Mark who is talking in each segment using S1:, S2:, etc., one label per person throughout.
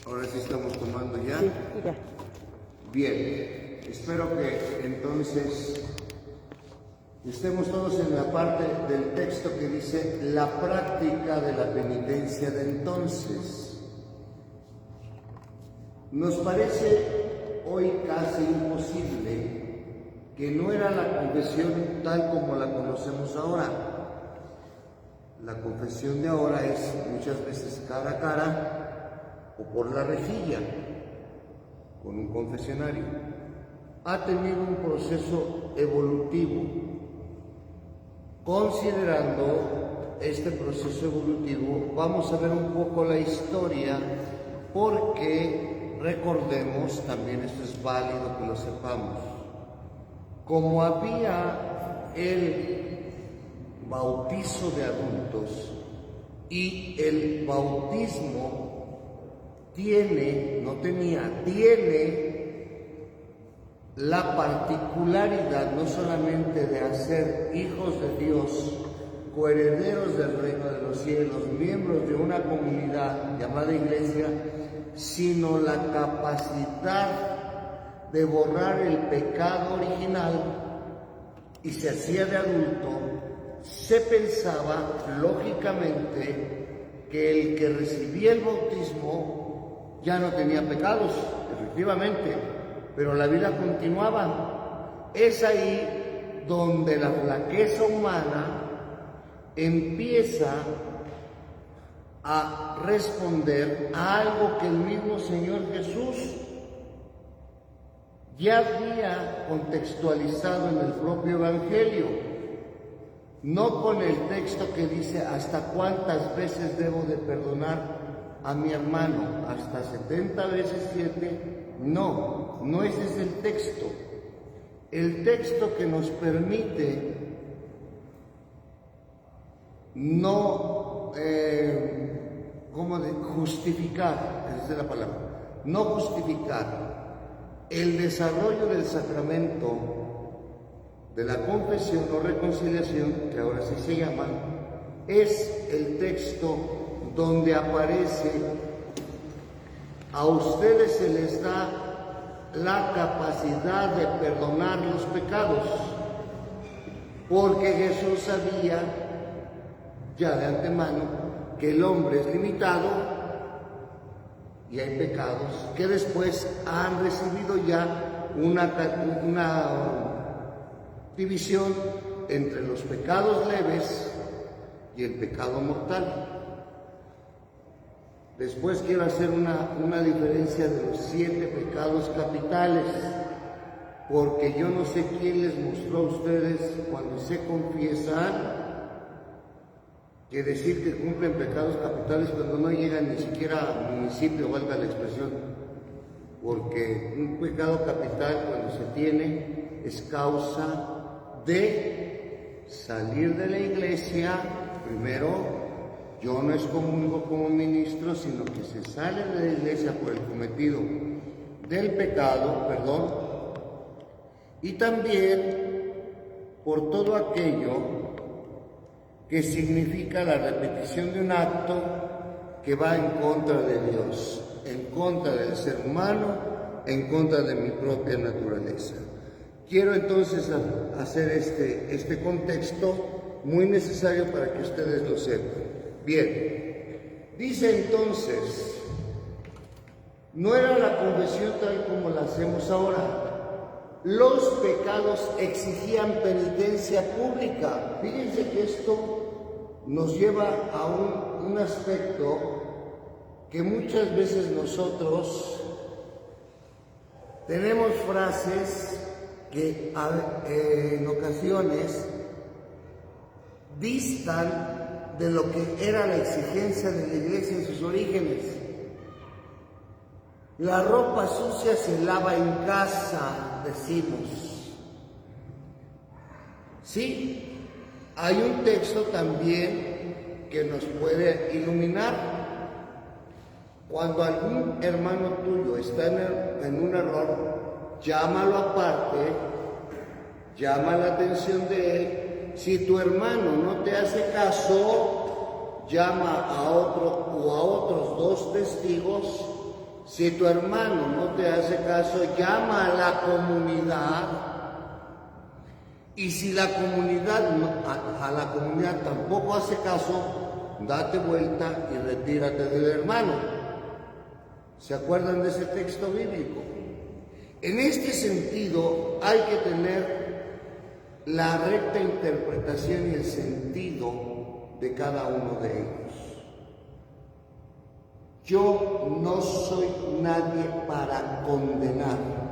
S1: Ahora sí estamos tomando ya.
S2: Sí, ya.
S1: Bien, espero que entonces estemos todos en la parte del texto que dice la práctica de la penitencia de entonces. Nos parece hoy casi imposible que no era la confesión tal como la conocemos ahora. La confesión de ahora es muchas veces cara a cara o por la rejilla, con un confesionario. Ha tenido un proceso evolutivo. Considerando este proceso evolutivo, vamos a ver un poco la historia, porque recordemos, también esto es válido que lo sepamos, como había el bautizo de adultos y el bautismo tiene la particularidad no solamente de hacer hijos de Dios, coherederos del reino de los cielos, miembros de una comunidad llamada iglesia, sino la capacidad de borrar el pecado original, y se hacía de adulto. Se pensaba lógicamente que el que recibía el bautismo ya no tenía pecados, efectivamente, pero la vida continuaba. Es ahí donde la flaqueza humana empieza a responder a algo que el mismo Señor Jesús ya había contextualizado en el propio Evangelio, no con el texto que dice hasta cuántas veces debo de perdonar a mi hermano, hasta 70 veces 7, no ese es el texto. El texto que nos permite justificar, esa es la palabra, no justificar el desarrollo del sacramento de la confesión o reconciliación, que ahora sí se llama, es el texto donde aparece: a ustedes se les da la capacidad de perdonar los pecados, porque Jesús sabía ya de antemano que el hombre es limitado y hay pecados que después han recibido ya una división entre los pecados leves y el pecado mortal. Después quiero hacer una diferencia de los 7 pecados capitales, porque yo no sé quién les mostró a ustedes cuando se confiesan que decir que cumplen pecados capitales cuando no llegan ni siquiera al municipio, valga la expresión, porque un pecado capital cuando se tiene es causa de salir de la iglesia. Primero, yo no excomulgo como ministro, sino que se sale de la iglesia por el cometido del pecado, y también por todo aquello que significa la repetición de un acto que va en contra de Dios, en contra del ser humano, en contra de mi propia naturaleza. Quiero entonces hacer este contexto muy necesario para que ustedes lo sepan. Bien, dice entonces, no era la confesión tal como la hacemos ahora. Los pecados exigían penitencia pública. Fíjense que esto nos lleva a un aspecto que muchas veces nosotros tenemos frases que en ocasiones distan de lo que era la exigencia de la iglesia en sus orígenes. La ropa sucia se lava en casa, decimos. Sí, hay un texto también que nos puede iluminar. Cuando algún hermano tuyo está en un error, llámalo aparte, llama la atención de él. Si tu hermano no te hace caso, llama a otro o a otros 2 testigos Si tu hermano no te hace caso, llama a la comunidad. Y si la comunidad a la comunidad tampoco hace caso, date vuelta y retírate del hermano. ¿Se acuerdan de ese texto bíblico? En este sentido, hay que tener la recta interpretación y el sentido de cada uno de ellos. Yo no soy nadie para condenar.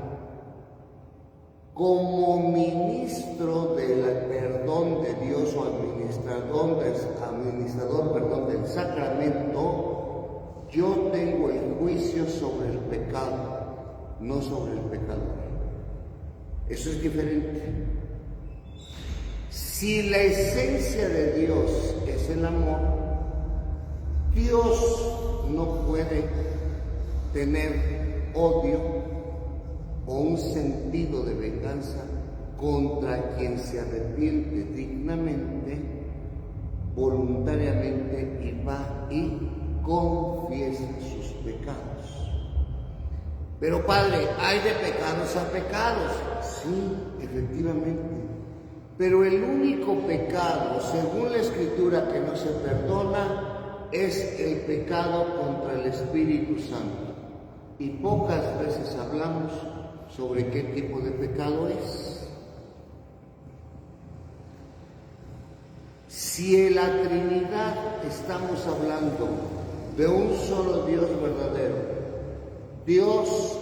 S1: Como ministro del perdón de Dios o administrador del sacramento, yo tengo el juicio sobre el pecado, no sobre el pecador. Eso es diferente. Si la esencia de Dios es el amor, Dios no puede tener odio o un sentido de venganza contra quien se arrepiente dignamente, voluntariamente y va y confiesa sus pecados. Pero Padre, hay de pecados a pecados. Sí, efectivamente. Pero el único pecado, según la Escritura, que no se perdona, es el pecado contra el Espíritu Santo. Y pocas veces hablamos sobre qué tipo de pecado es. Si en la Trinidad estamos hablando de un solo Dios verdadero, Dios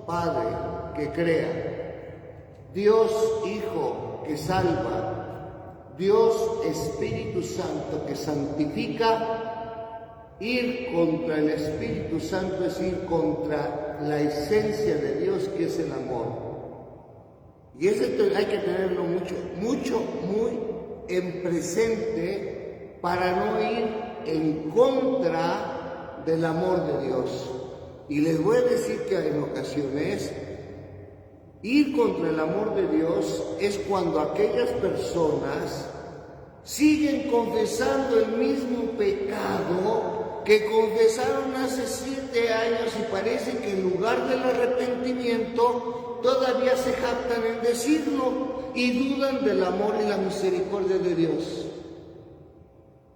S1: Padre que crea, Dios Hijo que salva, Dios Espíritu Santo que santifica, ir contra el Espíritu Santo es ir contra la esencia de Dios, que es el amor. Y eso hay que tenerlo muy en presente para no ir en contra del amor de Dios. Y les voy a decir que en ocasiones ir contra el amor de Dios es cuando aquellas personas siguen confesando el mismo pecado que confesaron hace 7 años y parece que en lugar del arrepentimiento todavía se jactan en decirlo y dudan del amor y la misericordia de Dios.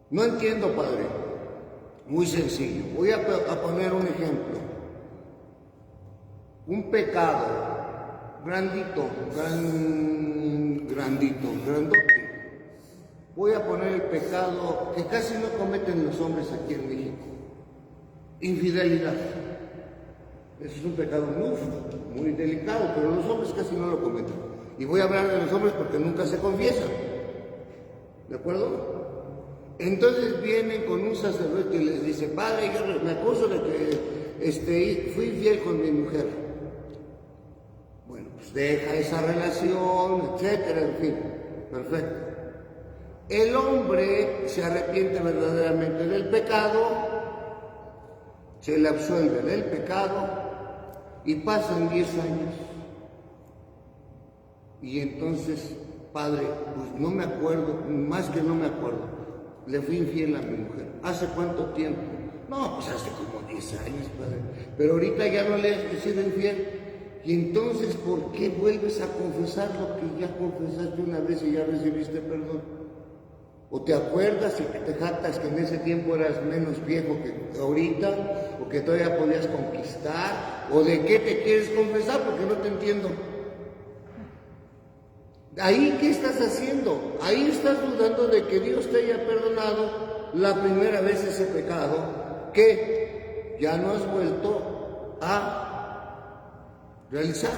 S1: No entiendo, Padre. Muy sencillo. Voy a poner un ejemplo. Un pecado grandote. Voy a poner el pecado que casi no cometen los hombres aquí en México. Infidelidad. Ese es un pecado muy delicado, pero los hombres casi no lo cometen. Y voy a hablar de los hombres porque nunca se confiesan. ¿De acuerdo? Entonces vienen con un sacerdote y les dice: Padre, yo me acuso de que fui infiel con mi mujer. Bueno, pues deja esa relación, etcétera, en fin. Perfecto. El hombre se arrepiente verdaderamente del pecado, se le absuelve del pecado y pasan 10 años. Y entonces, Padre, pues no me acuerdo, más que no me acuerdo, le fui infiel a mi mujer. ¿Hace cuánto tiempo? No, pues hace como 10 años, Padre. Pero ahorita ya no le he sido infiel. Y entonces, ¿por qué vuelves a confesar lo que ya confesaste una vez y ya recibiste perdón? ¿O te acuerdas y te jactas que en ese tiempo eras menos viejo que ahorita? ¿O que todavía podías conquistar? ¿O de qué te quieres confesar? Porque no te entiendo. ¿Ahí qué estás haciendo? Ahí estás dudando de que Dios te haya perdonado la primera vez ese pecado que ya no has vuelto a realizar.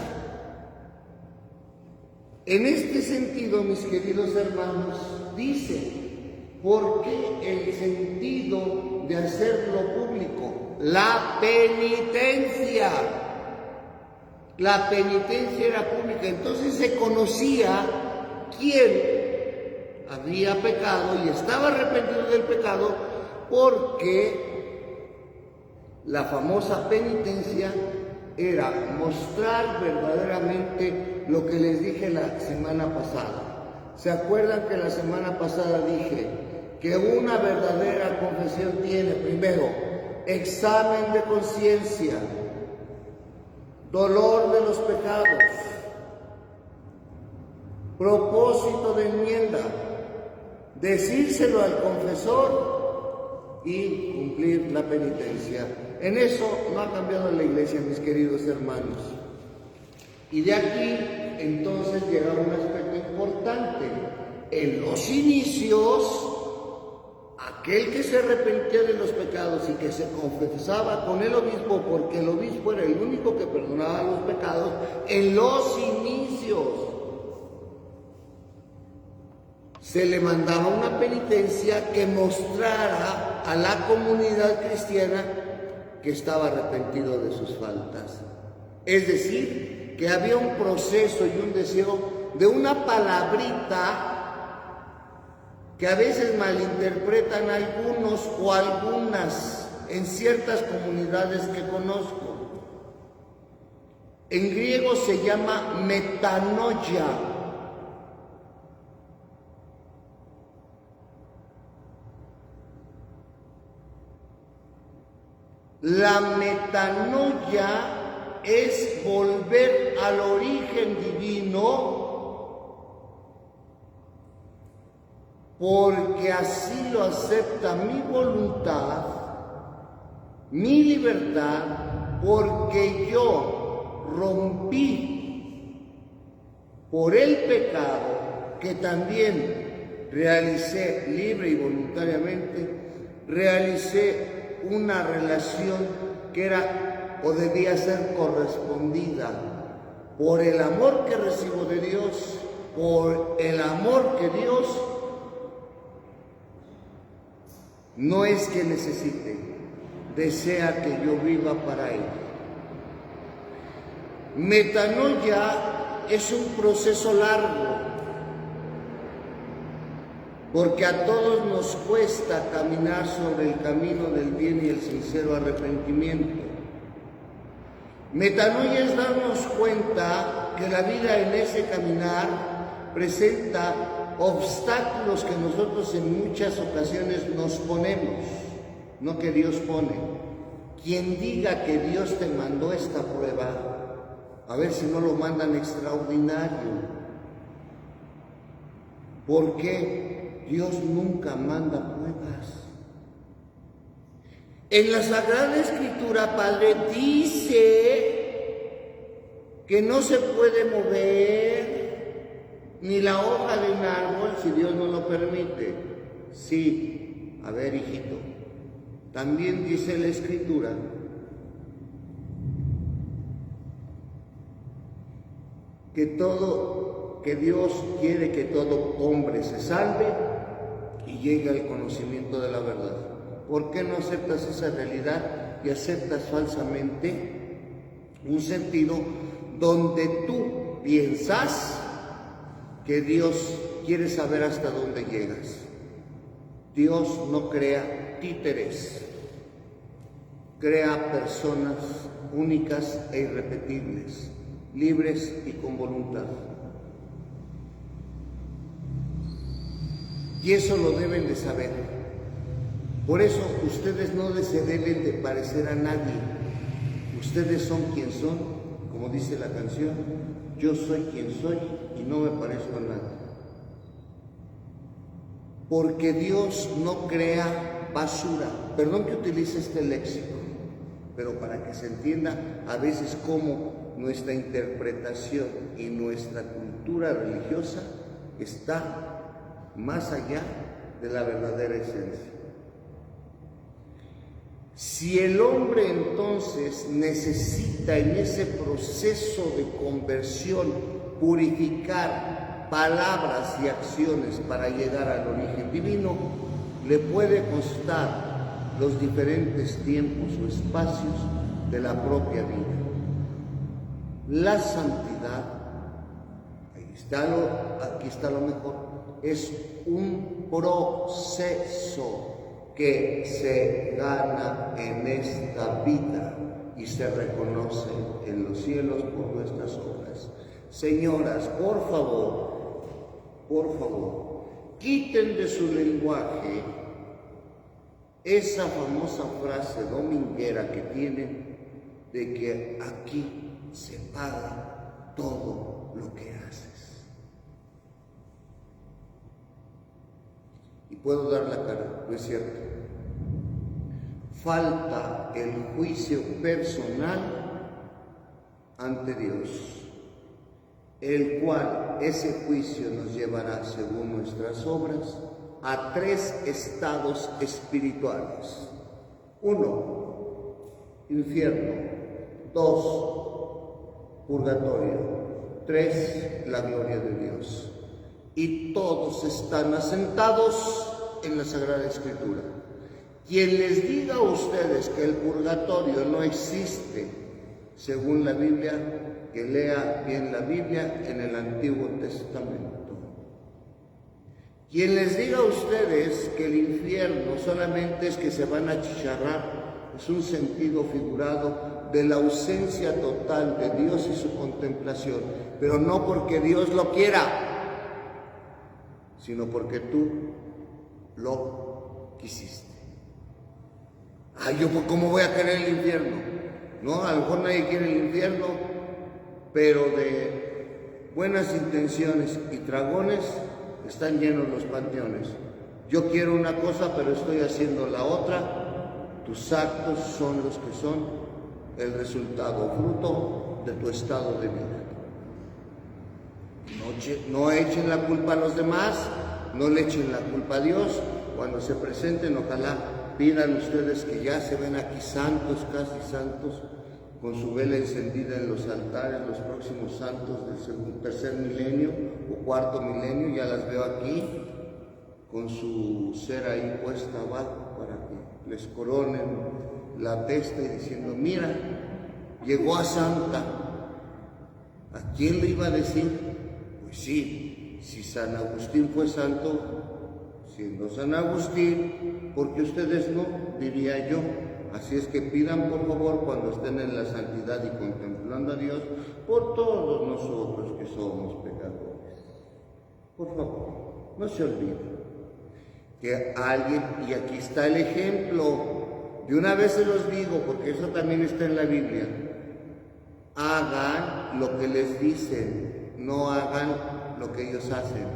S1: En este sentido, mis queridos hermanos, dice: ¿por qué el sentido de hacerlo público? La penitencia. La penitencia era pública, entonces se conocía quién había pecado y estaba arrepentido del pecado, porque la famosa penitencia era mostrar verdaderamente lo que les dije la semana pasada. ¿Se acuerdan que la semana pasada dije que una verdadera confesión tiene primero examen de conciencia, dolor de los pecados, propósito de enmienda, decírselo al confesor y cumplir la penitencia. En eso no ha cambiado la iglesia, mis queridos hermanos. Y de aquí entonces llega un aspecto importante. En los inicios, aquel que se arrepentía de los pecados y que se confesaba con el obispo, porque el obispo era el único que perdonaba los pecados, en los inicios se le mandaba una penitencia que mostrara a la comunidad cristiana que estaba arrepentido de sus faltas. Es decir, que había un proceso y un deseo de una palabrita que a veces malinterpretan algunos o algunas en ciertas comunidades que conozco. En griego se llama metanoia. La metanoia es volver al origen divino, porque así lo acepta mi voluntad, mi libertad, porque yo rompí por el pecado que también realicé libre y voluntariamente, realicé una relación que era o debía ser correspondida por el amor que recibo de Dios, por el amor que Dios no es que necesite, desea que yo viva para Él. Metanoia es un proceso largo, porque a todos nos cuesta caminar sobre el camino del bien y el sincero arrepentimiento. Metanoia es darnos cuenta que la vida en ese caminar presenta obstáculos que nosotros en muchas ocasiones nos ponemos, no que Dios pone. Quien diga que Dios te mandó esta prueba, a ver si no lo mandan extraordinario. ¿Por qué? Dios nunca manda pruebas. En la Sagrada Escritura, Padre, dice que no se puede mover ni la hoja de un árbol si Dios no lo permite. Sí, a ver, hijito, también dice la Escritura que Dios quiere que todo hombre se salve y llegue al conocimiento de la verdad. ¿Por qué no aceptas esa realidad y aceptas falsamente un sentido donde tú piensas que Dios quiere saber hasta dónde llegas? Dios no crea títeres, crea personas únicas e irrepetibles, libres y con voluntad. Y eso lo deben de saber. Por eso ustedes no se deben de parecer a nadie. Ustedes son quien son, como dice la canción, yo soy quien soy y no me parezco a nadie. Porque Dios no crea basura. Perdón que utilice este léxico, pero para que se entienda a veces cómo nuestra interpretación y nuestra cultura religiosa está más allá de la verdadera esencia. Si el hombre entonces necesita en ese proceso de conversión purificar palabras y acciones para llegar al origen divino, le puede costar los diferentes tiempos o espacios de la propia vida. La santidad, aquí está lo mejor, es un proceso que se gana en esta vida y se reconoce en los cielos por nuestras obras. Señoras, por favor, quiten de su lenguaje esa famosa frase dominguera que tienen de que aquí se paga todo lo que haces. Y puedo dar la cara, no es cierto. Falta el juicio personal ante Dios, el cual ese juicio nos llevará, según nuestras obras, a 3 estados espirituales. 1, infierno. 2, purgatorio. 3, la gloria de Dios. Y todos están asentados en la Sagrada Escritura. Quien les diga a ustedes que el purgatorio no existe, según la Biblia, que lea bien la Biblia en el Antiguo Testamento. Quien les diga a ustedes que el infierno solamente es que se van a achicharrar, es un sentido figurado de la ausencia total de Dios y su contemplación, pero no porque Dios lo quiera, sino porque tú lo quisiste. Ay, yo ¿cómo voy a querer el infierno? No, a lo mejor nadie quiere el infierno, pero de buenas intenciones y dragones están llenos los panteones. Yo quiero una cosa, pero estoy haciendo la otra. Tus actos son los que son el resultado, fruto de tu estado de vida. No echen la culpa a los demás, no le echen la culpa a Dios. Cuando se presenten, ojalá pidan ustedes que ya se ven aquí santos, casi santos, con su vela encendida en los altares, los próximos santos del tercer milenio o cuarto milenio, ya las veo aquí, con su cera ahí puesta abajo para que les coronen la testa y diciendo, mira, llegó a santa. ¿A quién le iba a decir? Pues sí, si San Agustín fue santo, siendo San Agustín, porque ustedes no, diría yo. Así es que pidan por favor cuando estén en la santidad y contemplando a Dios, por todos nosotros que somos pecadores. Por favor, no se olviden que alguien, y aquí está el ejemplo, de una vez se los digo porque eso también está en la Biblia, hagan lo que les dicen, no hagan lo que ellos hacen.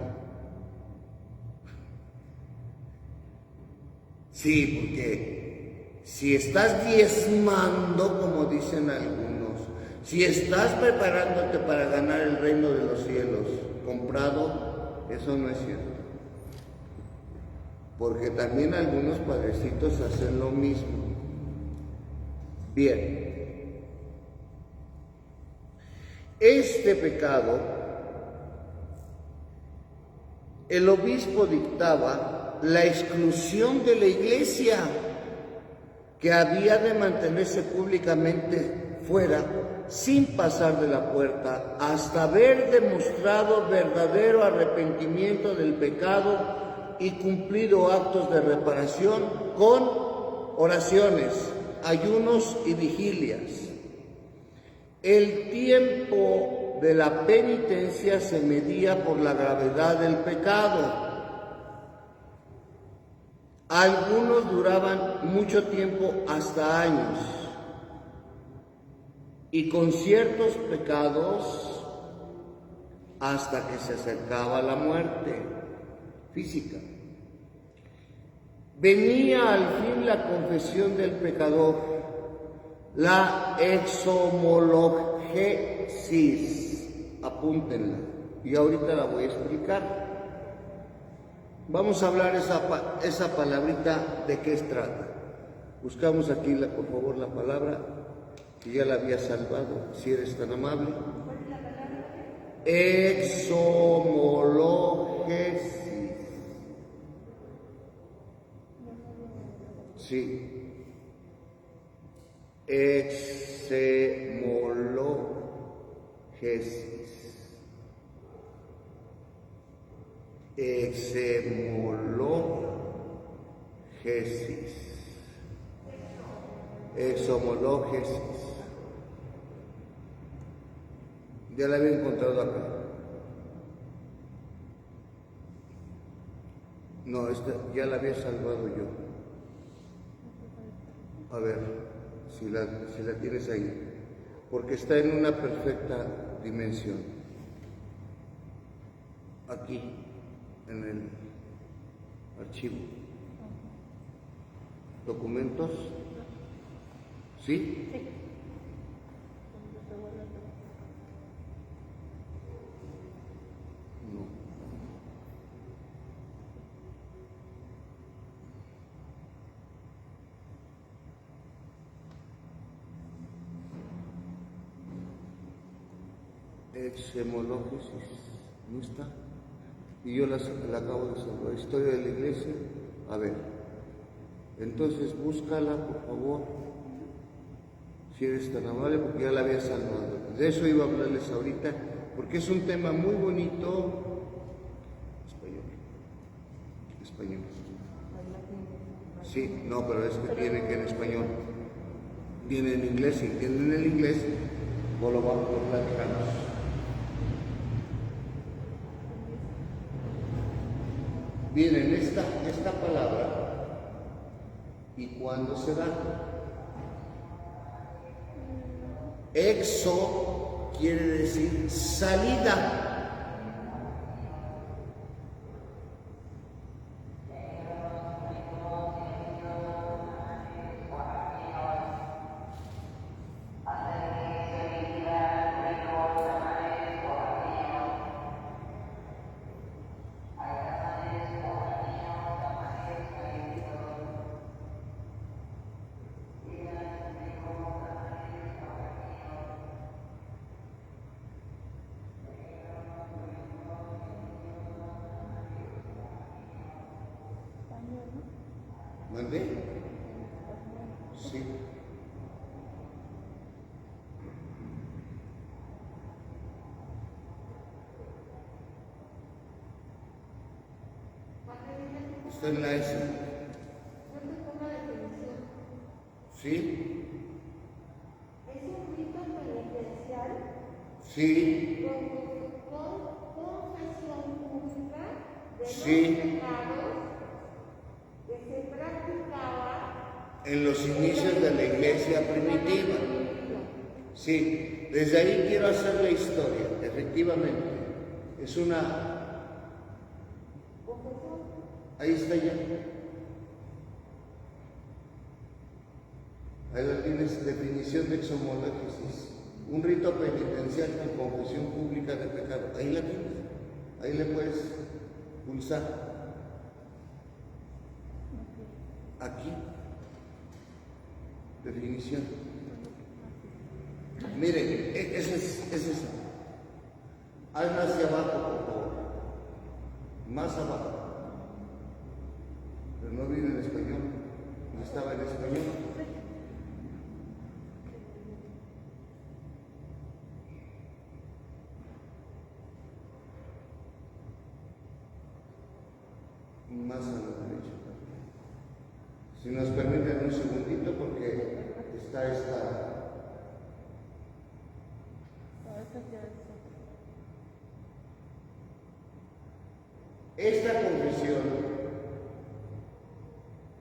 S1: Sí, porque si estás diezmando, como dicen algunos, si estás preparándote para ganar el reino de los cielos comprado, eso no es cierto. Porque también algunos padrecitos hacen lo mismo. Bien, este pecado, el obispo dictaba la exclusión de la iglesia, que había de mantenerse públicamente fuera, sin pasar de la puerta, hasta haber demostrado verdadero arrepentimiento del pecado y cumplido actos de reparación con oraciones, ayunos y vigilias. El tiempo de la penitencia se medía por la gravedad del pecado. Algunos duraban mucho tiempo, hasta años, y con ciertos pecados hasta que se acercaba la muerte física. Venía al fin la confesión del pecador, la exhomologesis, apúntenla, y ahorita la voy a explicar. Vamos a hablar esa palabrita, ¿de qué se trata? Buscamos aquí, por favor, la palabra, que ya la había salvado, si eres tan amable. Exhomologesis. Sí. Exhomologesis. Exhomologesis. Ya la había encontrado acá. No, esta ya la había salvado yo. A ver, si la tienes ahí. porque está en una perfecta dimensión. Aquí, en el archivo. ¿Documentos? ¿Sí?
S2: Sí.
S1: No. Exhemológesis, ¿no está? Y yo la acabo de salvar. Historia de la iglesia. A ver, entonces búscala, por favor, si eres tan amable, porque ya la había salvado. De eso iba a hablarles ahorita, porque es un tema muy bonito. Español. Sí, no, pero es que tiene que en español. Viene en inglés, si entienden el inglés, o lo vamos a platicar. Miren, esta palabra, ¿y cuándo se da? Exo quiere decir salida. ¿Mandé? Sí. Está en la S. ¿Sí?
S2: Es un rito penitencial.
S1: Sí.
S2: Confesión pública de los
S1: Sí.
S2: pecados que se practicaba
S1: En los inicios de la iglesia primitiva. Sí, desde ahí quiero hacer la historia, efectivamente. Es una... Ahí está ya. Ahí la tienes, definición de exhomológesis. Un rito penitencial con confesión pública de pecado. Ahí la tienes. Ahí le puedes pulsar. Aquí. Definición. Miren, ese es. Hazla hacia abajo, por favor. Más abajo. Pero no viene en español. No estaba en español. Más a la derecha. Si nos permiten un segundito, porque está esta. Esta confesión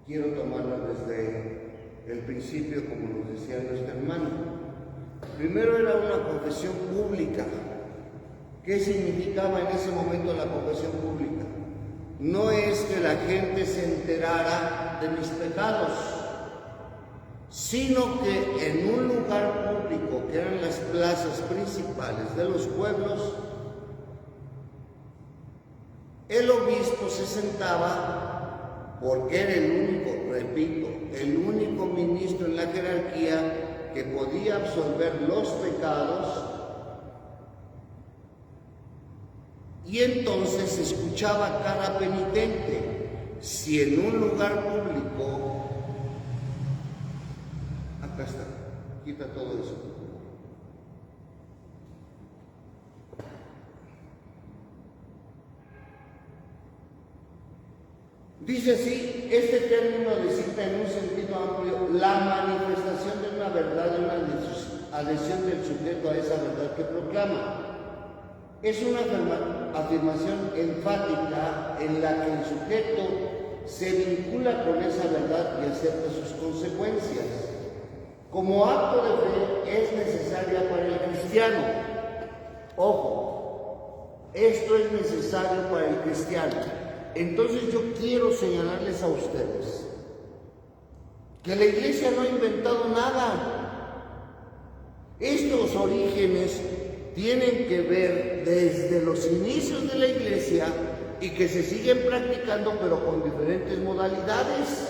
S1: quiero tomarla desde el principio, como nos decía nuestro hermano. Primero era una confesión pública. ¿Qué significaba en ese momento la confesión pública? No es que la gente se enterara de mis pecados, sino que en un lugar público, que eran las plazas principales de los pueblos, el obispo se sentaba, porque era el único, repito, el único ministro en la jerarquía que podía absolver los pecados, y entonces escuchaba a cada penitente. Si en un lugar público, acá está, quita todo eso. Dice así, este término designa en un sentido amplio la manifestación de una verdad, de una adhesión del sujeto a esa verdad que proclama. Es una afirmación enfática en la que el sujeto se vincula con esa verdad y acepta sus consecuencias. Como acto de fe, es necesaria para el cristiano. Ojo, esto es necesario para el cristiano. Entonces yo quiero señalarles a ustedes que la iglesia no ha inventado nada. Estos orígenes tienen que ver desde los inicios de la iglesia y que se siguen practicando, pero con diferentes modalidades.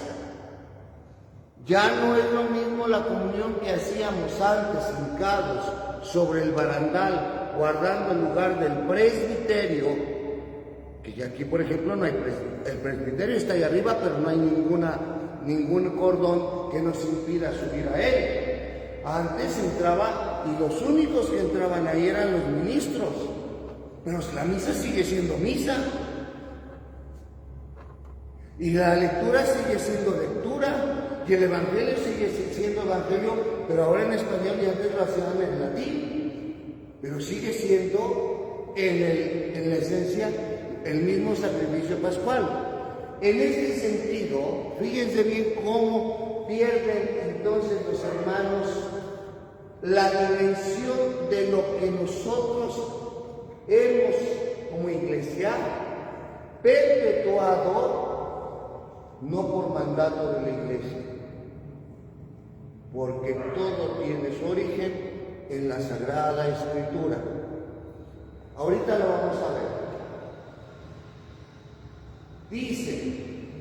S1: Ya no es lo mismo la comunión que hacíamos antes, hincados sobre el barandal, guardando el lugar del presbiterio, que ya aquí, por ejemplo, no hay presbiterio. El presbiterio está ahí arriba, pero no hay ningún cordón que nos impida subir a él. Antes entraba, y los únicos que entraban ahí eran los ministros, pero la misa sigue siendo misa. Y la lectura sigue siendo lectura, y el evangelio sigue siendo evangelio, pero ahora en español y antes lo hacían en latín. Pero sigue siendo en la esencia el mismo sacrificio pascual. En este sentido, fíjense bien cómo pierden entonces los hermanos la dimensión de lo que nosotros hemos como iglesia perpetuado, no por mandato de la iglesia, porque todo tiene su origen en la Sagrada Escritura. Ahorita lo vamos a ver. Dice,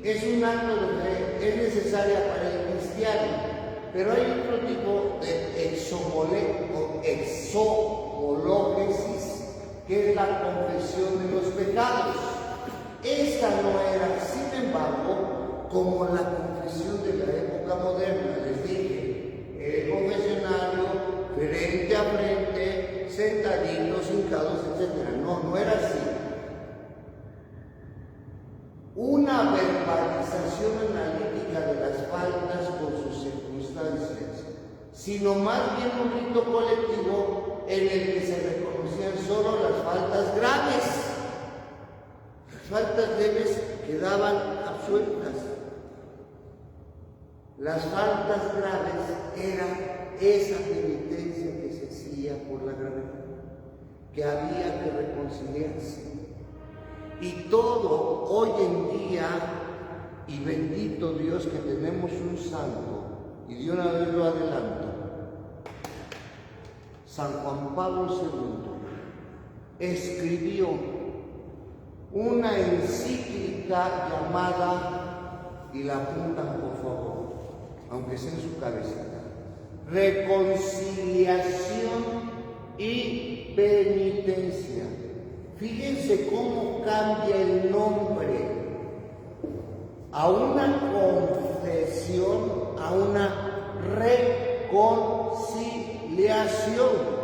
S1: es un acto de fe, es necesaria para el cristiano, pero hay otro tipo de exomológesis, que es la confesión de los pecados. Esta no era, sin embargo, como la confesión de la época moderna. Les dije, el confesionario, frente a frente, sentaditos, hincados, etc. No era así. Una verbalización analítica de las faltas con sus circunstancias, sino más bien un rito colectivo en el que se reconocían solo las faltas graves. Las faltas leves quedaban absueltas. Las faltas graves era esa penitencia que se hacía por la gravedad, que había que reconciliarse. Y todo hoy en día, y bendito Dios que tenemos un santo, y de una vez lo adelanto, San Juan Pablo II escribió una encíclica llamada, y la apuntan por favor, aunque sea en su cabecita, Reconciliación y Penitencia. Fíjense cómo cambia el nombre a una confesión, a una reconciliación.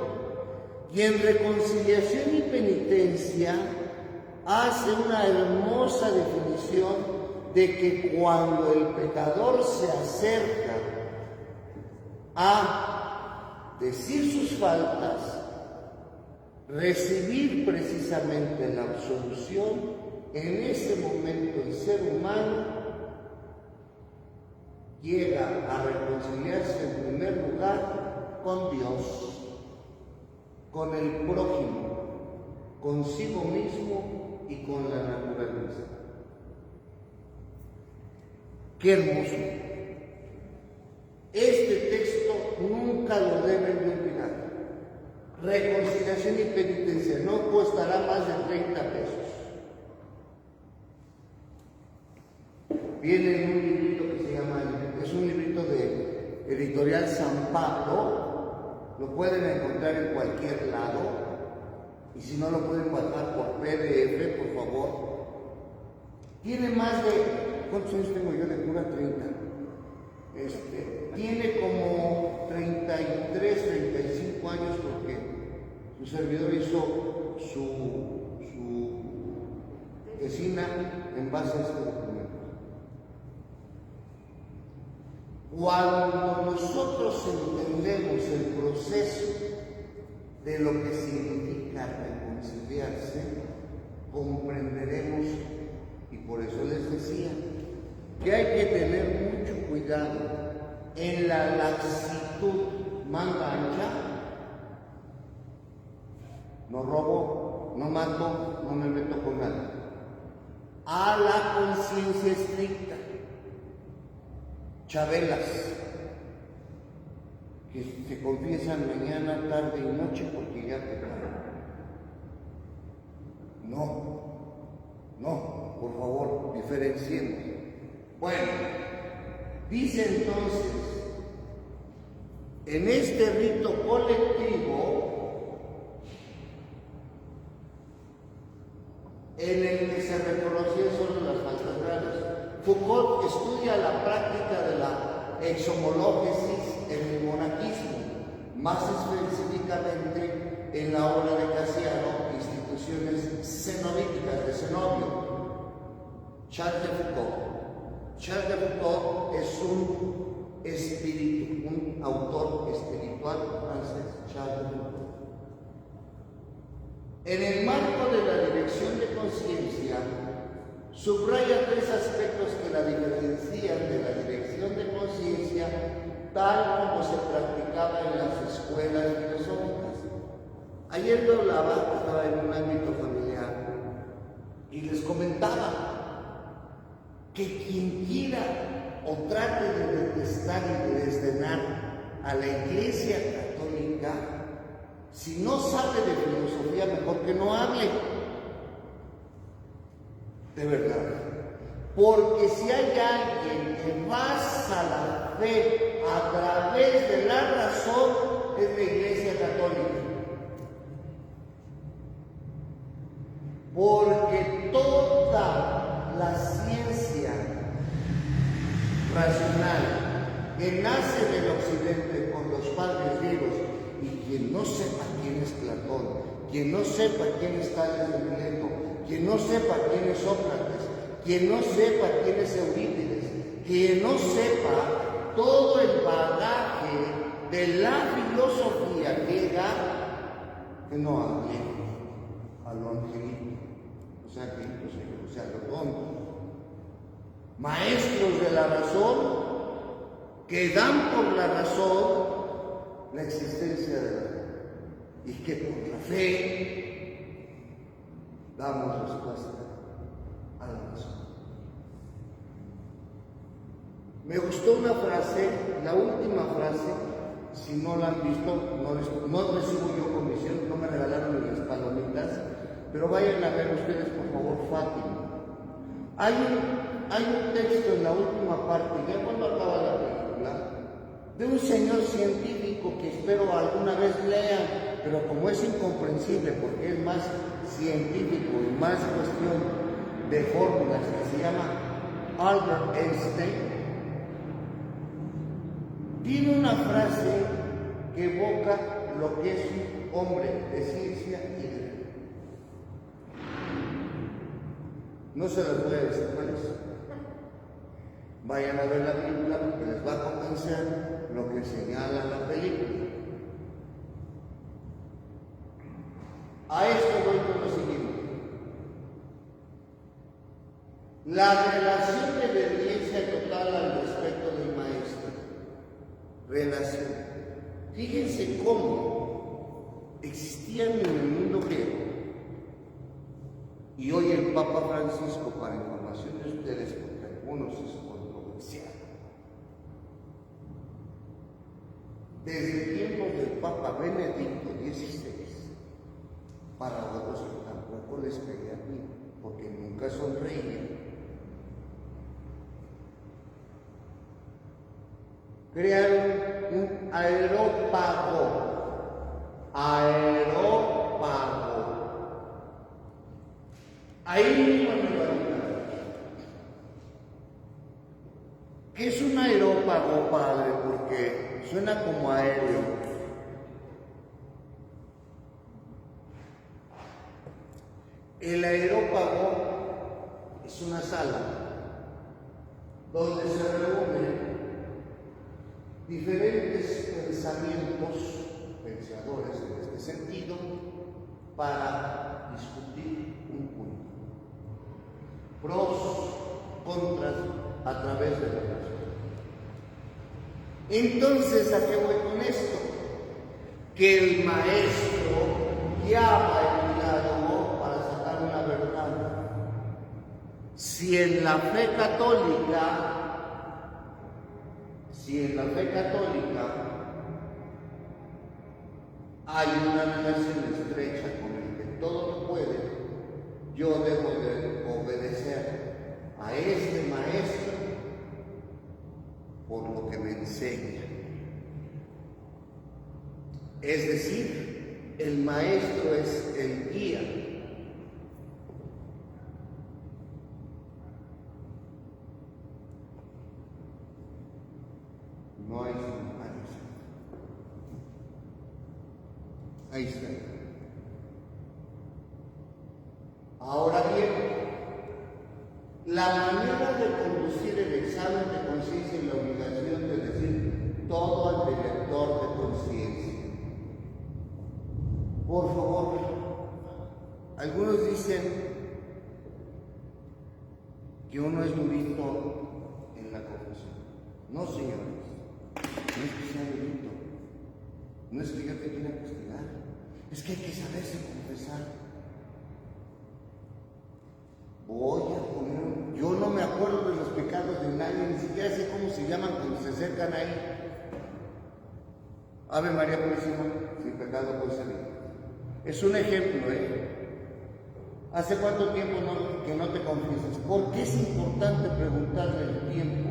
S1: Y en reconciliación y penitencia hace una hermosa definición de que cuando el pecador se acerca a decir sus faltas, recibir precisamente la absolución, en ese momento el ser humano llega a reconciliarse en primer lugar con Dios, con el prójimo, consigo mismo y con la naturaleza. ¡Qué hermoso! Este texto nunca lo deben de olvidar. Reconciliación y penitencia, no costará más de 30 pesos. Viene en un librito que se llama, es un librito de Editorial San Pablo, lo pueden encontrar en cualquier lado, y si no lo pueden bajar por PDF, por favor. Tiene más de, ¿cuántos años tengo yo de cura? 30. Tiene como 33, 35 años, porque su servidor hizo su tesina en base a este documento. Cuando nosotros entendemos el proceso de lo que significa reconciliarse, comprenderemos, y por eso les decía, que hay que tener mucho cuidado en la laxitud manga ancha, no robo, no mato, no me meto con nadie. A la conciencia estricta, chabelas, que se confiesan mañana, tarde y noche porque ya pecaron. No, por favor, diferenciemos. Bueno, dice entonces, en este rito colectivo, en el que se reconocían solo las faltas graves, Foucault estudia la práctica de la exhomológesis en el monaquismo, más específicamente en la obra de Casiano, Instituciones cenobíticas de Cenobio. Charles de Foucault. Charles de Foucault es un espíritu, un autor espiritual francés, Charles de Foucault. En el marco de la dirección de conciencia, subraya tres aspectos que la diferencian de la dirección de conciencia tal como se practicaba en las escuelas filosóficas. Ayer yo hablaba, estaba en un ámbito familiar y les comentaba que quien quiera o trate de detestar y de desdenar a la Iglesia Católica, si no sabe de filosofía, mejor que no hable. De verdad. Porque si hay alguien que basa la fe a través de la razón, es la Iglesia Católica. Porque toda la ciencia racional que nace del occidente con los padres griegos, y quien no sepa quién es Platón, quien no sepa quién es Tales de Mileto, quien no sepa quién es Sócrates, quien no sepa quién es Eurípides, quien no sepa todo el bagaje de la filosofía griega, que no hable a lo angelito, o sea, los tontos, maestros de la razón, que dan por la razón la existencia de la fe, y que por la fe damos respuesta a la razón. Me gustó una frase, la última frase, si no la han visto, no recibo yo comisión, no me regalaron ni las palomitas, pero vayan a ver ustedes, por favor, Fátima. Hay un texto en la última parte, ya cuando acaba la película, de un señor científico que espero alguna vez lean, pero como es incomprensible porque es más científico y más cuestión de fórmulas, que se llama Albert Einstein, tiene una frase que evoca lo que es un hombre de ciencia y de fe. No se las voy a decir cuál es. Vayan a ver la película porque les va a convencer lo que señala la película. A esto voy con lo siguiente. La relación de obediencia total al respecto del maestro. Relación. Fíjense cómo existían en el mundo griego. Y hoy el Papa Francisco, para información de ustedes, porque algunos es controversial, desde tiempos del Papa Benedicto XVI, para otros que tampoco les caía bien, porque nunca sonreían, crearon un aerópago. Ahí mismo en el Vaticano. ¿Qué es un aerópago, padre? Porque suena como aéreo. El aerópago es una sala donde se reúnen diferentes pensamientos, pensadores en este sentido, para discutir un punto. Pros, contras, a través de la razón. Entonces, ¿a qué voy con esto? que el maestro guiaba el diálogo para sacar una verdad. Si en la fe católica hay una relación estrecha con el que todo lo puede, yo debo de obedecer a este maestro por lo que me enseña. Es decir, el maestro es el guía. No es un maestro. Ahí está. Ahora bien, la manera de conducir el examen de conciencia y la obligación de decir todo al director de conciencia. Por favor, algunos dicen que uno es durito en la confesión. No, señores, no es que sea durito, no es que yo te quiera castigar, es que hay que saberse confesar. Voy a poner, yo no me acuerdo de los pecados de nadie, ni siquiera sé cómo se llaman cuando se acercan ahí. Ave María Purísima, sin pecado concebido. Es un ejemplo, ¿Hace cuánto tiempo que no te confiesas? ¿Por qué es importante preguntarle el tiempo?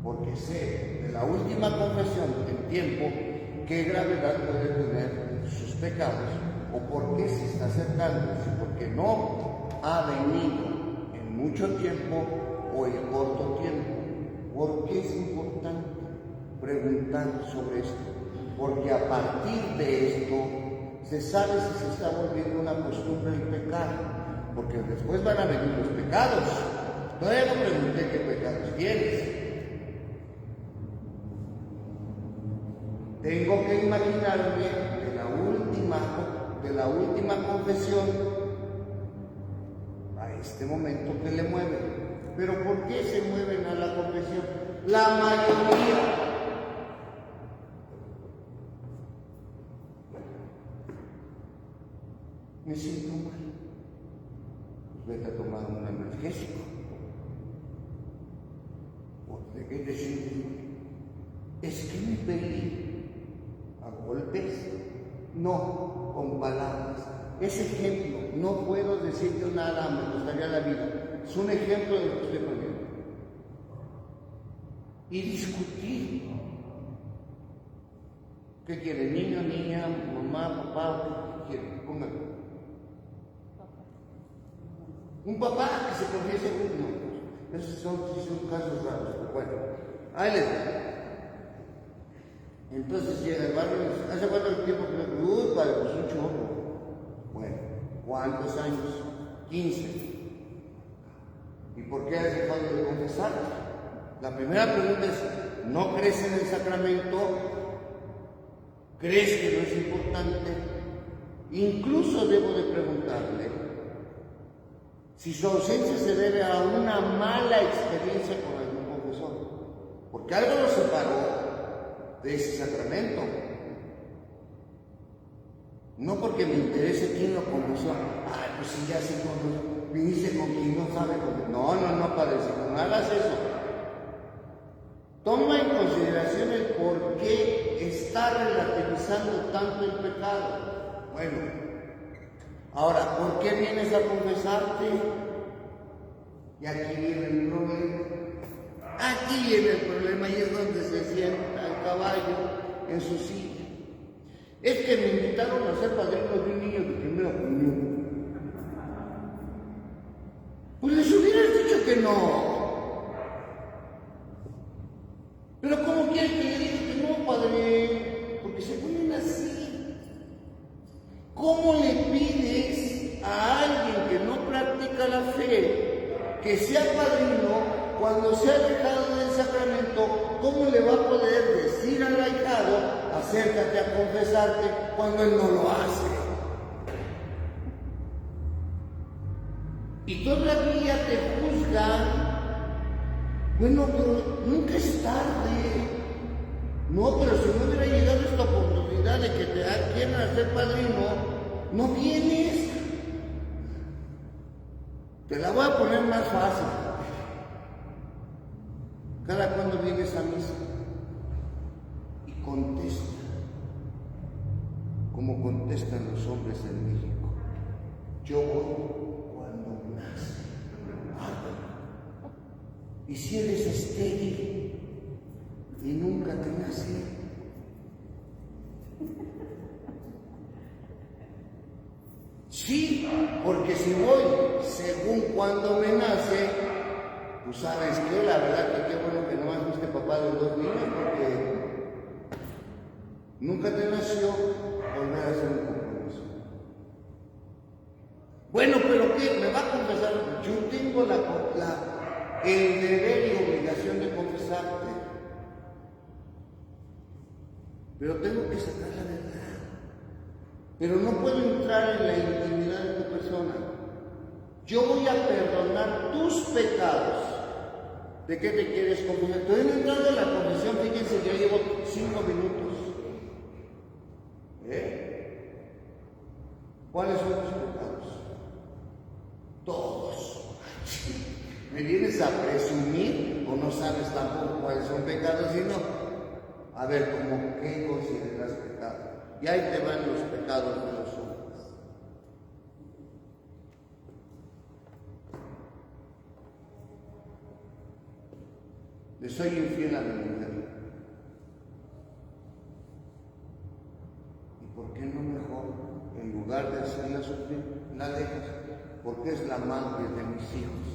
S1: Porque sé de la última confesión en tiempo qué gravedad puede tener sus pecados o por qué se está acercando, si porque no ha venido en mucho tiempo o en corto tiempo. ¿Por qué es importante preguntar sobre esto? Porque a partir de esto se sabe si se está volviendo una costumbre el pecar, porque después van a venir los pecados. Todavía no pregunté qué pecados tienes. Tengo que imaginarme de la última confesión a este momento que le mueven. Pero ¿por qué se mueven a la confesión? La mayoría. Me siento mal. Pues vete a tomar un analgésico. ¿De qué te sientes? Es que me peleé a golpes, no con palabras. Ese ejemplo, no puedo decirte nada, me costaría la vida. Es un ejemplo de lo que estoy poniendo. Y discutir. ¿Qué quiere? Niño, niña, mamá, papá, ¿qué quiere? Póngalo. Un papá que se confiese con uno. Esos son casos raros, pero bueno. Ahí les va. Entonces llega el barrio y dice, ¿hace cuánto tiempo que no? Uy, padre, pues un chorro. Bueno, ¿cuántos años? 15. ¿Y por qué has dejado de confesar? La primera pregunta es, ¿no crees en el sacramento? ¿Crees que no es importante? Incluso debo de preguntarle si su ausencia se debe a una mala experiencia con algún confesor, porque algo lo separó de ese sacramento. No porque me interese quién lo confesó. Ay, pues si ya se confesó, viniste con quien no sabe cómo. No, padre, si no hagas eso. Toma en consideración el por qué está relativizando tanto el pecado. Bueno, ahora, ¿por qué vienes a confesarte? Y aquí viene el problema. Aquí viene el problema y es donde se sienta el caballo en su silla. Es que me invitaron a ser padrino de un niño de primera comunión. Pues les hubieras dicho que no. Pero ¿cómo quieres que le diga que no, padre? Porque se ponen así. ¿Cómo le pides a alguien que no practica la fe que sea padrino cuando se ha dejado del sacramento? ¿Cómo le va a poder decir al ahijado, acércate a confesarte, cuando él no lo hace? Y todavía te juzgan. Bueno, pero nunca es tarde. No, pero si no hubiera llegado esta oportunidad de que te ser padrino, no vienes. Te la voy a poner más fácil. Cada cuando vienes a misa y contesta, como contestan los hombres en México. Yo voy cuando nace. Y si eres estéril y nunca te nace, sí, porque si voy según cuando me nace, pues sabes que la verdad que qué bueno que nomás fuiste papá de 2 niños, porque nunca te nació volver a hacer un compromiso. Bueno, pero ¿qué? ¿Me va a confesar? Yo tengo el deber y obligación de confesarte. Pero tengo que sacar la verdad. Pero no puedo entrar en la intimidad de tu persona. Yo voy a perdonar tus pecados. ¿De qué te quieres confesar? Estoy entrando en la confesión, fíjense, ya llevo 5 minutos. ¿Cuáles son tus pecados? Todos. ¿Me vienes a presumir o no sabes tampoco cuáles son pecados? Sino, a ver, ¿cómo qué consideras pecado? Y ahí te van los pecados de los hombres. Le soy infiel a mi mujer. ¿Y por qué no mejor, en lugar de hacerla sufrir, la dejas? Porque es la madre de mis hijos.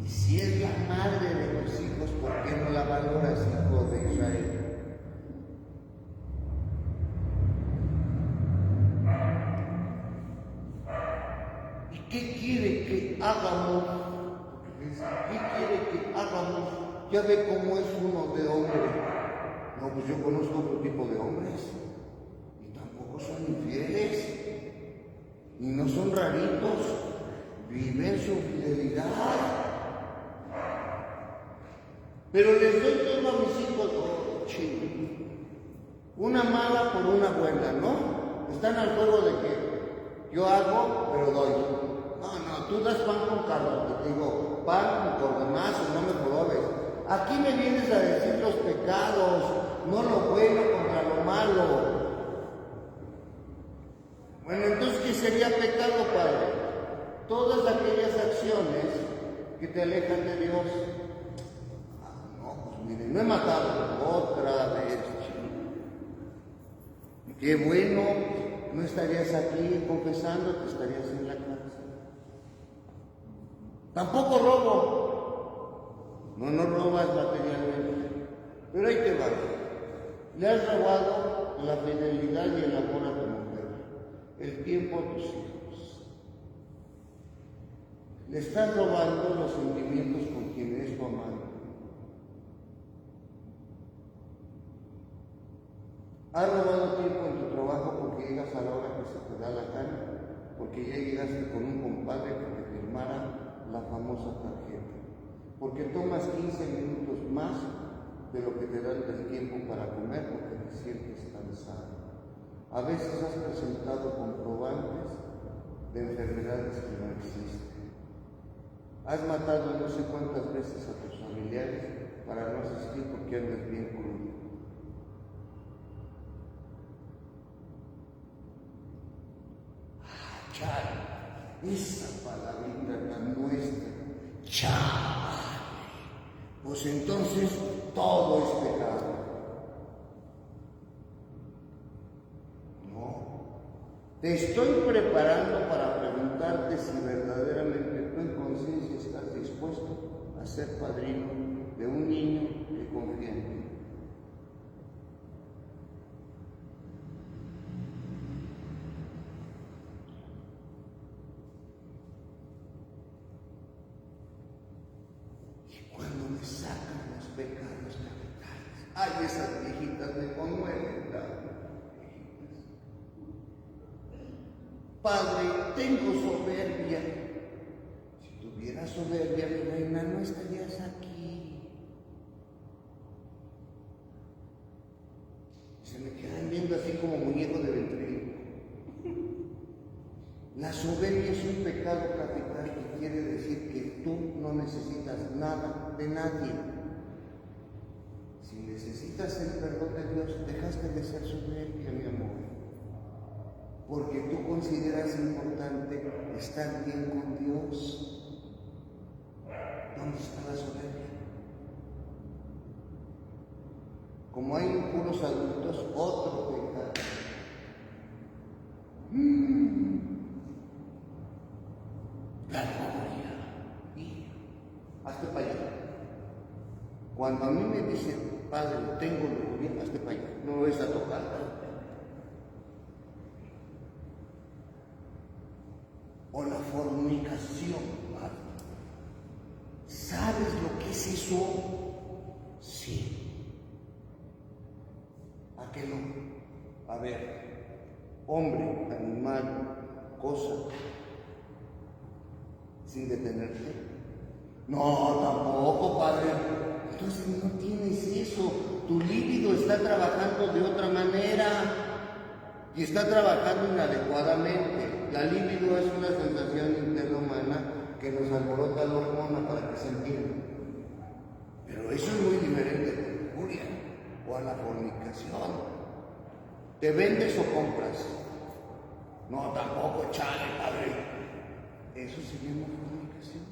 S1: Y si es la madre de tus hijos, ¿por qué no la valoras, hijo de Israel? ¿Y qué quiere que hagamos? ¿Qué quiere que hagamos? Ya ve cómo es uno de hombre. No, pues yo conozco otro tipo de hombres. Y tampoco son infieles. Y no son raritos. Viven su fidelidad. Pero les doy todo a mis hijos, chido. Una mala por una buena, ¿no? Están al juego de que yo hago, pero doy. No, tú das pan con carne, te digo, pan con demás, no me probes. Aquí me vienes a decir los pecados, no lo bueno contra lo malo. Bueno, entonces, ¿qué sería pecado, Padre? Todas aquellas acciones que te alejan de Dios. No, pues miren, no he matado otra vez. Qué bueno, no estarías aquí confesándote, estarías en la cárcel. Tampoco robo. No robas materialmente. Pero ahí te va. Le has robado la fidelidad y el amor a tu mujer, el tiempo a tus hijos. Le estás robando los sentimientos con quien es tu amado. Has robado tiempo en tu trabajo porque llegas a la hora que se te da la gana, porque ya llegaste con un compadre que te firmara la famosa tarjeta, porque tomas 15 minutos más de lo que te dan el tiempo para comer porque te sientes cansado. A veces has presentado comprobantes de enfermedades que no existen. Has matado no sé cuántas veces a tus familiares para no asistir porque andas bien crudo. Chale, esa palabrita tan nuestra, chale. Pues entonces todo es pecado. No. Te estoy preparando para preguntarte si verdaderamente tú en conciencia estás dispuesto a ser padrino de un niño que confía en ti. Cuando me sacan los pecados capitales, ay, esas viejitas me conmueven tanto. Padre, tengo soberbia. Si tuvieras soberbia, mi reina, no estarías aquí. Se me quedan viendo así como muñeco de ventríloco. La soberbia es un pecado capital que quiere decir que tú no necesitas nada de nadie. Si necesitas el perdón de Dios, dejaste de ser soberbia, mi amor. Porque tú consideras importante estar bien con Dios. ¿Dónde está la soberbia? Como hay puros adultos, otro pecado. La gloria. Hazte para allá. Cuando a mí me dicen, padre, tengo lujuria, hazte para allá. No me vais a tocar. O la fornicación, padre. ¿Sabes lo que es eso? Sí. ¿A qué no? A ver, hombre, animal, cosa, sin detenerte. No, tampoco, padre. Entonces no tienes eso. Tu líbido está trabajando de otra manera y está trabajando inadecuadamente. La libido es una sensación interna humana que nos alborota la hormona para que se entienda. Pero eso es muy diferente de la lujuria o a la fornicación. ¿Te vendes o compras? No, tampoco, chale, padre. Eso se llama fornicación.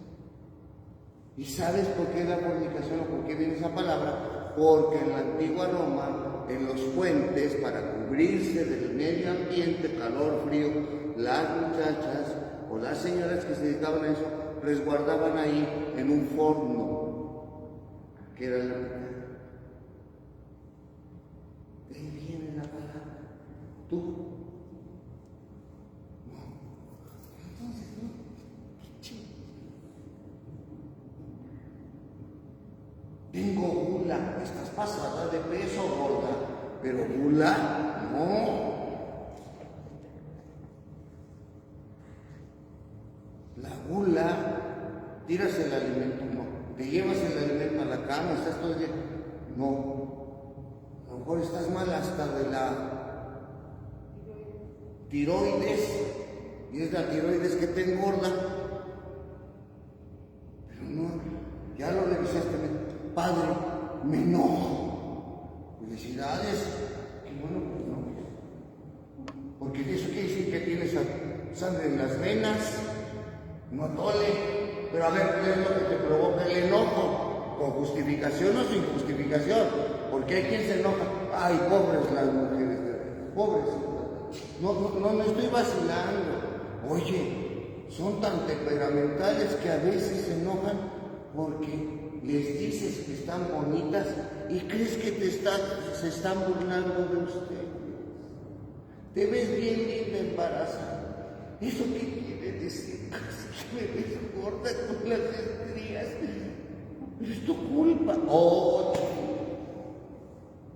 S1: ¿Y sabes por qué es la fornicación o por qué viene esa palabra? Porque en la antigua Roma, en los puentes, para cubrirse del medio ambiente, calor, frío, las muchachas o las señoras que se dedicaban a eso, resguardaban ahí en un forno, que era la mitad. De ahí viene la palabra. Tú. No. Entonces, no. Tengo gula. Estás pasada de peso, gorda. Pero gula, no. La gula, tiras el alimento, no. Te llevas el alimento a la cama, estás todo el día. No. A lo mejor estás mal hasta de la tiroides, y es la tiroides que te engorda. Pero no, ya lo revisaste, padre, me enojo. Felicidades, qué bueno que no. Porque eso quiere decir que tienes sangre en las venas, no atole. Pero a ver, ¿qué es lo que te provoca el enojo? ¿Con justificación o sin justificación? Porque hay quien se enoja. Ay, pobres las mujeres, pobres. No estoy vacilando. Oye, son tan temperamentales que a veces se enojan porque les dices que están bonitas y crees que se están burlando de ustedes. Te ves bien linda embarazada. ¿Eso qué quiere decir? Me ves gorda con las estrías. Pero es tu culpa. Oye,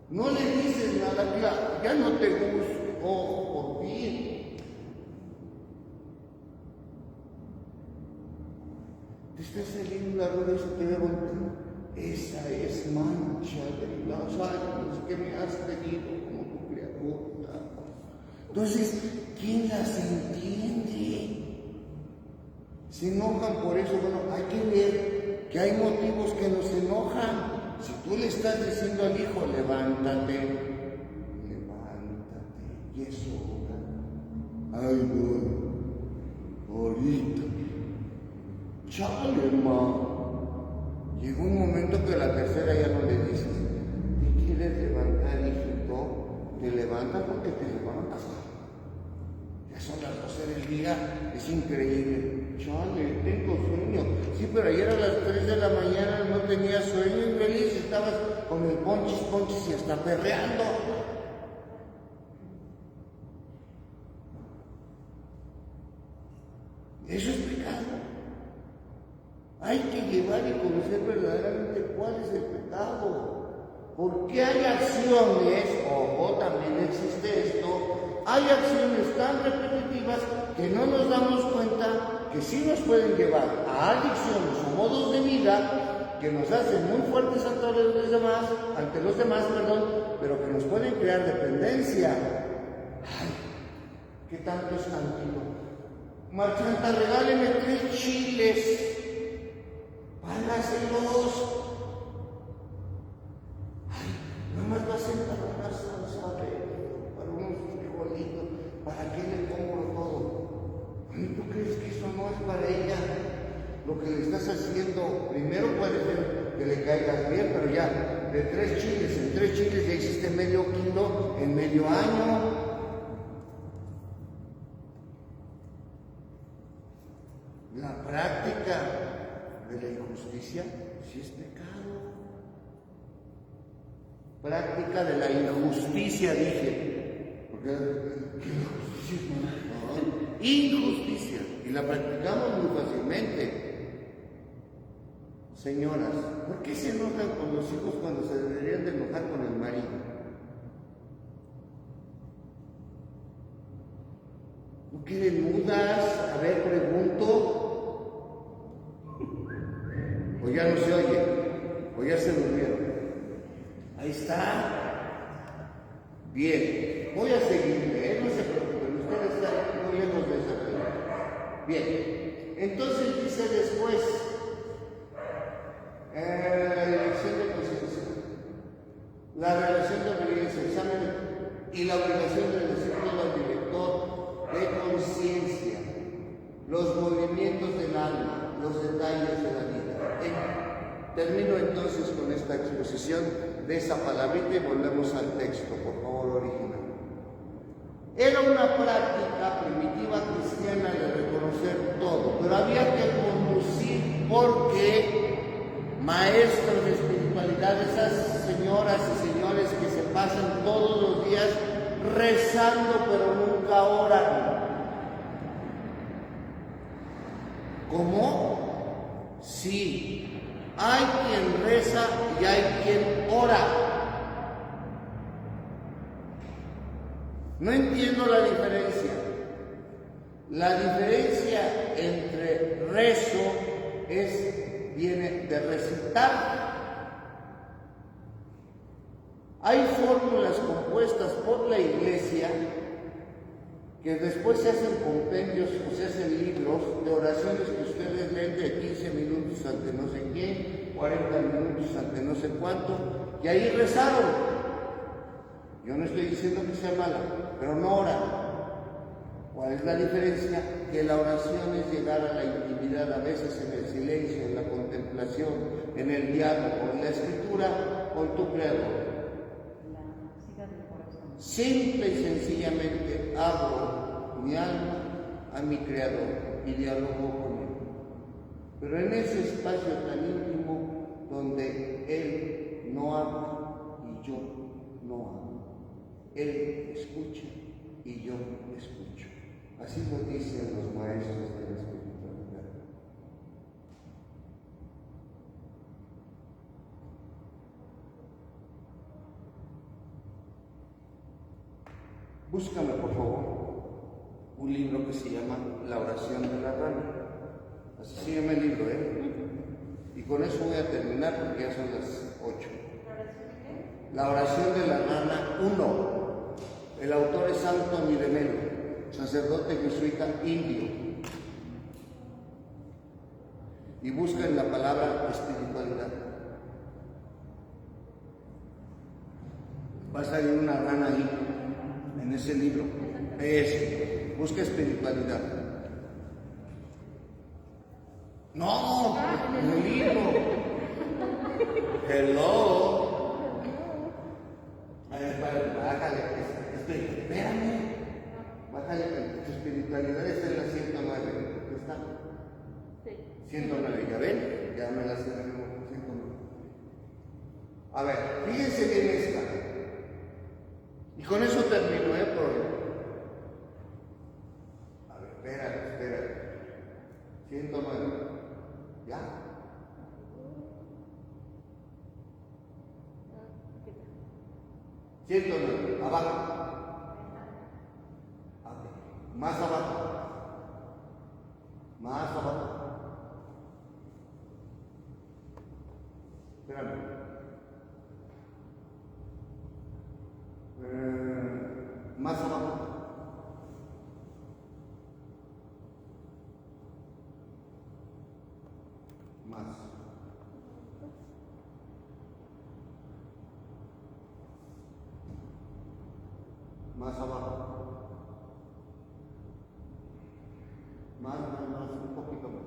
S1: no le dices nada, claro, ya no te gusta. Por fin. Te está saliendo la rueda y se te ve bonito. Esa es mancha de los años que me has tenido como tu criatura. Entonces, ¿quién las entiende? Se enojan por eso. Bueno, hay que ver que hay motivos que nos enojan. Si tú le estás diciendo al hijo, levántate. Y eso, ay, voy, ahorita, chale, ma. Llegó un momento que la tercera ya no le dices, ¿te quieres levantar, hijito? Te levantas porque te levantas. Ya son las 12 del día, es increíble. Chale, tengo sueño. Sí, pero ayer a las 3 de la mañana no tenía sueño, infeliz, estabas con el ponchis y hasta perreando. Eso es pecado. Hay que llevar y conocer verdaderamente cuál es el pecado. Porque hay acciones, ojo, también existe esto, hay acciones tan repetitivas que no nos damos cuenta que sí nos pueden llevar a adicciones o modos de vida que nos hacen muy fuertes ante los demás, pero que nos pueden crear dependencia. Ay, ¿qué tanto es antiguo? Marchanta, regáleme 3 chiles. Págaselos. Ay, nada más vas a encargar una salsa para unos frijolitos. ¿Para qué le pongo todo? Ay, ¿tú crees que eso no es para ella? Lo que le estás haciendo, primero puede ser que le caigas bien, pero ya, de 3 chiles, en 3 chiles ya hiciste medio kilo en medio año. La práctica de la injusticia sí es pecado. Práctica de la injusticia, dije. Porque ¿qué injusticia? No, injusticia. Y la practicamos muy fácilmente. Señoras, ¿por qué se enojan con los hijos cuando se deberían de enojar con el marido? ¿No quieren mudas? A ver, pregunto. O ya no se oye, o ya se durmieron. Ahí está. Bien, voy a seguirle, no se preocupen, ustedes están muy lejos de esa pregunta. Bien, entonces dice después, la elección de conciencia, la relación de obediencia, examen y la obligación de decir todo al director de conciencia, los movimientos del alma, los detalles de la vida. Termino entonces con esta exposición de esa palabrita y volvemos al texto, por favor, original. Era una práctica primitiva cristiana de reconocer todo, pero había que conducir porque maestros de espiritualidad, esas señoras y señores que se pasan todos los días rezando pero nunca oran. ¿Cómo? Sí, hay quien reza y hay quien ora. No entiendo la diferencia. La diferencia entre rezo viene de recitar. Hay fórmulas compuestas por la Iglesia que después se hacen compendios o se hacen libros de oraciones que ustedes leen de 15 minutos ante no sé quién, 40 minutos ante no sé cuánto, y ahí rezaron. Yo no estoy diciendo que sea mala, pero no oran. ¿Cuál es la diferencia? Que la oración es llegar a la intimidad, a veces en el silencio, en la contemplación, en el diálogo, en la escritura, con tu Creador. Simple y sencillamente abro mi alma a mi Creador y dialogo con Él. Pero en ese espacio tan íntimo donde Él no habla y yo no hablo. Él escucha y yo escucho. Así lo dicen los maestros de la espiritualidad. Búscame, por favor, un libro que se llama La oración de la rana. Así se llama el libro, ¿eh? Y con eso voy a terminar porque ya son las 8. La oración de la rana 1. El autor es Anthony de Melo, sacerdote jesuita indio. Y busca en la palabra espiritualidad. Va a salir una rana ahí, en ese libro. Busca espiritualidad. No, en el libro. Hello. A ver, bájale, espérame. Bájale, tu espiritualidad está en la 109. ¿Está? Sí. 109, ¿ya ven? Ya me la sé de nuevo, 109. A ver, fíjense bien esta. Y con eso termino, A ver, espérate. 109. ¿Ya? ¿109? Abajo. Más abajo. Más abajo. Espérame. Más abajo. Más. Más abajo. Más, un poquito más.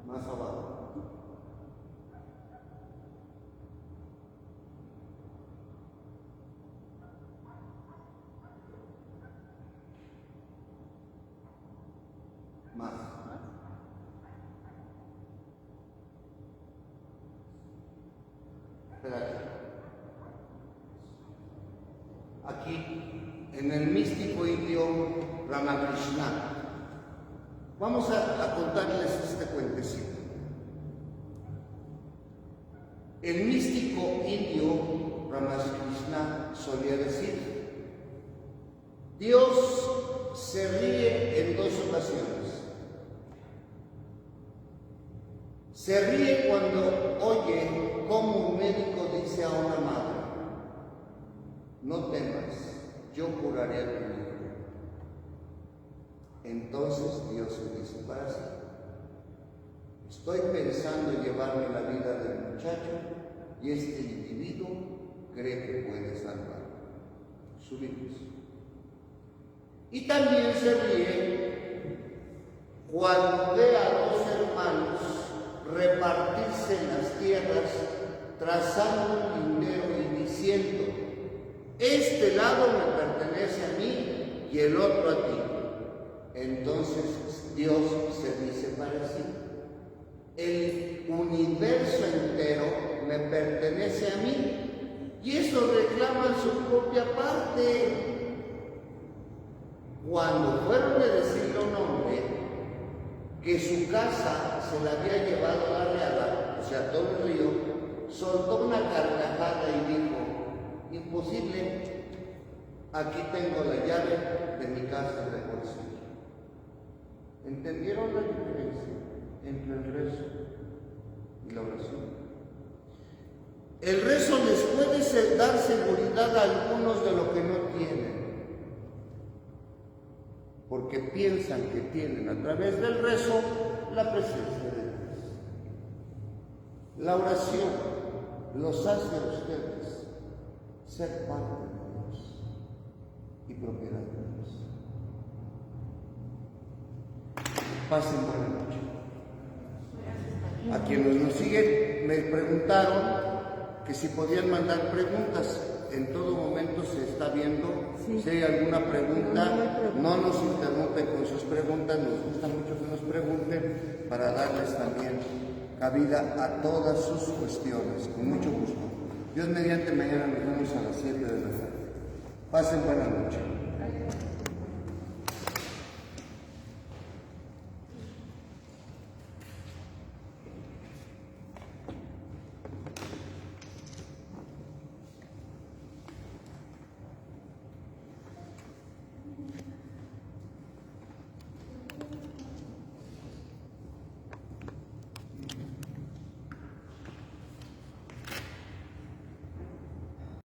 S1: Más abajo. Más. Espérate. Aquí, en el místico indio Ramakrishna, vamos a contarles este cuentecito. El místico indio Ramakrishna solía decir: Dios se ríe en 2 ocasiones. Se ríe cuando oye cómo un médico dice a una madre: no temas, yo curaré a tu hijo. Entonces Dios se dice para sí: estoy pensando en llevarme la vida del muchacho y este individuo cree que puede salvar su vida. Y también se ríe cuando ve a 2 hermanos repartirse en las tierras, trazando un lindero y diciendo: este lado me pertenece a mí y el otro a ti. Entonces Dios se dice para sí: el universo entero me pertenece a mí y eso reclama su propia parte. Cuando fueron a decirle a un hombre que su casa se la había llevado a la reada, o sea, todo el río, soltó una carcajada y dijo: imposible, aquí tengo la llave de mi casa de bolsillo. ¿Entendieron la diferencia entre el rezo y la oración? El rezo les puede dar seguridad a algunos de lo que no tienen, porque piensan que tienen a través del rezo la presencia de Dios. La oración los hace a ustedes ser parte de Dios y propiedad de Dios. Pasen buena noche. A quienes nos siguen me preguntaron que si podían mandar preguntas. En todo momento se está viendo. Si hay alguna pregunta, no nos interrumpen con sus preguntas. Nos gusta mucho que nos pregunten para darles también cabida a todas sus cuestiones. Con mucho gusto. Dios mediante, mañana nos vemos a las 7 de la tarde. Pasen buena noche.